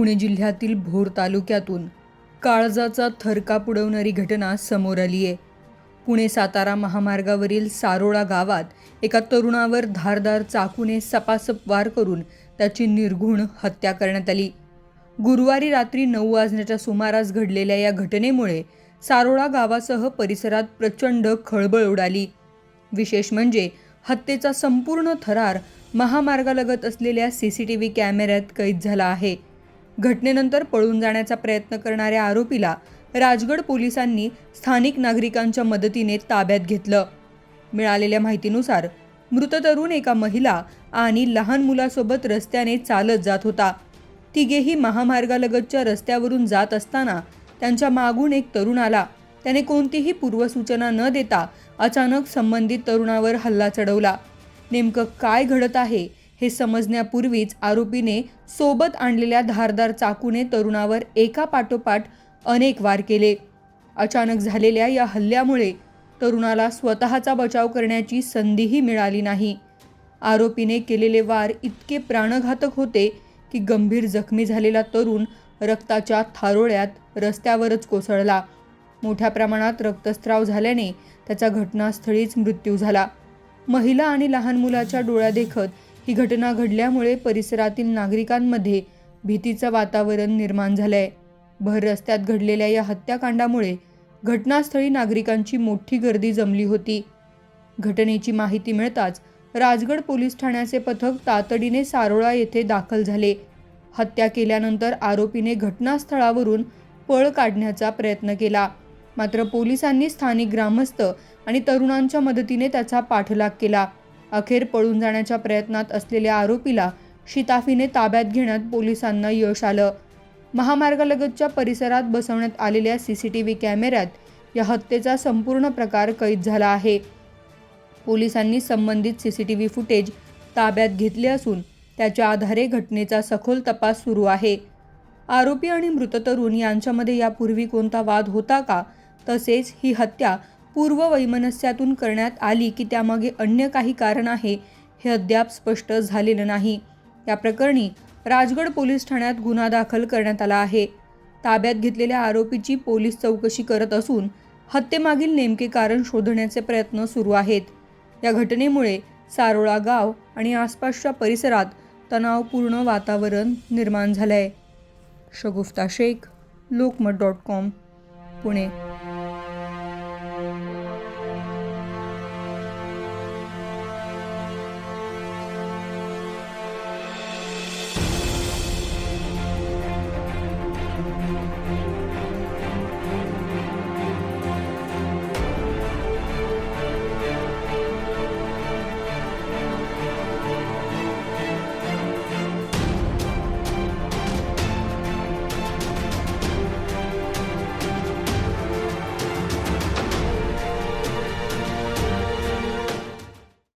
पुणे जिल्ह्यातील भोर तालुक्यातून काळजाचा थरकाप उडवणारी घटना समोर आली आहे। पुणे सातारा महामार्गावरील सारोळा गावात एका तरुणावर धारदार चाकूने सपासप वार करून त्याची निर्घृण हत्या करण्यात आली। गुरुवारी रात्री 9 वाजण्याच्या सुमारास घडलेल्या या घटनेमुळे सारोळा गावासह परिसरात प्रचंड खळबळ उडाली। विशेष म्हणजे हत्येचा संपूर्ण थरार महामार्गालगत असलेल्या CCTV कॅमेऱ्यात कैद झाला आहे। घटनेनंतर पळून जाण्याचा प्रयत्न करणाऱ्या आरोपीला राजगड पोलिसांनी स्थानिक नागरिकांच्या मदतीने ताब्यात घेतलं। मिळालेल्या माहितीनुसार मृत तरुण एका महिला आणि लहान मुलासोबत रस्त्याने चालत जात होता। तिघेही महामार्गालगतच्या रस्त्यावरून जात असताना त्यांच्या मागून एक तरुण आला। त्याने कोणतीही पूर्वसूचना न देता अचानक संबंधित तरुणावर हल्ला चढवला। नेमकं काय घडत आहे हे समजण्यापूर्वीच आरोपीने सोबत आणलेल्या धारदार चाकूने तरुणावर एका पाठोपाठ अनेक वार केले। अचानक झालेल्या या हल्ल्यामुळे तरुणाला स्वतःचा बचाव करण्याची संधीही मिळाली नाही। आरोपीने केलेले वार इतके प्राणघातक होते की गंभीर जखमी झालेला तरुण रक्ताच्या थारोळ्यात रस्त्यावरच कोसळला। मोठ्या प्रमाणात रक्तस्राव झाल्याने त्याचा घटनास्थळीच मृत्यू झाला। महिला आणि लहान मुलाच्या डोळ्यादेखत ही घटना घडल्यामुळे परिसरातील नागरिकांमध्ये भीतीचं वातावरण निर्माण झालंय। भर रस्त्यात घडलेल्या या हत्याकांडामुळे घटनास्थळी नागरिकांची मोठी गर्दी जमली होती। घटनेची माहिती मिळताच राजगड पोलीस ठाण्याचे पथक तातडीने सारोळा येथे दाखल झाले। हत्या केल्यानंतर आरोपीने घटनास्थळावरून पळ काढण्याचा प्रयत्न केला, मात्र पोलिसांनी स्थानिक ग्रामस्थ आणि तरुणांच्या मदतीने त्याचा पाठलाग केला। अखेर पळून जाण्याच्या प्रयत्नात असलेल्या आरोपीला शिताफीने ताब्यात घेण्यात पोलिसांना यश आलं। महामार्गालगतच्या परिसरात बसवण्यात आलेल्या CCTV कॅमेऱ्यात या हत्येचा संपूर्ण प्रकार कैद झाला आहे। पोलिसांनी संबंधित CCTV फुटेज ताब्यात घेतले असून त्याच्या आधारे घटनेचा सखोल तपास सुरू आहे। आरोपी आणि मृत तरुण यांच्यामध्ये यापूर्वी कोणता वाद होता का, तसेच ही हत्या पूर्ववैमनस्यातून करण्यात आली की त्यामागे अन्य काही कारण आहे हे अद्याप स्पष्ट झालेलं नाही। या प्रकरणी राजगड पोलीस ठाण्यात गुन्हा दाखल करण्यात आला आहे। ताब्यात घेतलेल्या आरोपीची पोलीस चौकशी करत असून हत्येमागील नेमके कारण शोधण्याचे प्रयत्न सुरू आहेत। या घटनेमुळे सारोळा गाव आणि आसपासच्या परिसरात तणावपूर्ण वातावरण निर्माण झालंय। शगुफ्ता शेख, लोकमत.com, पुणे।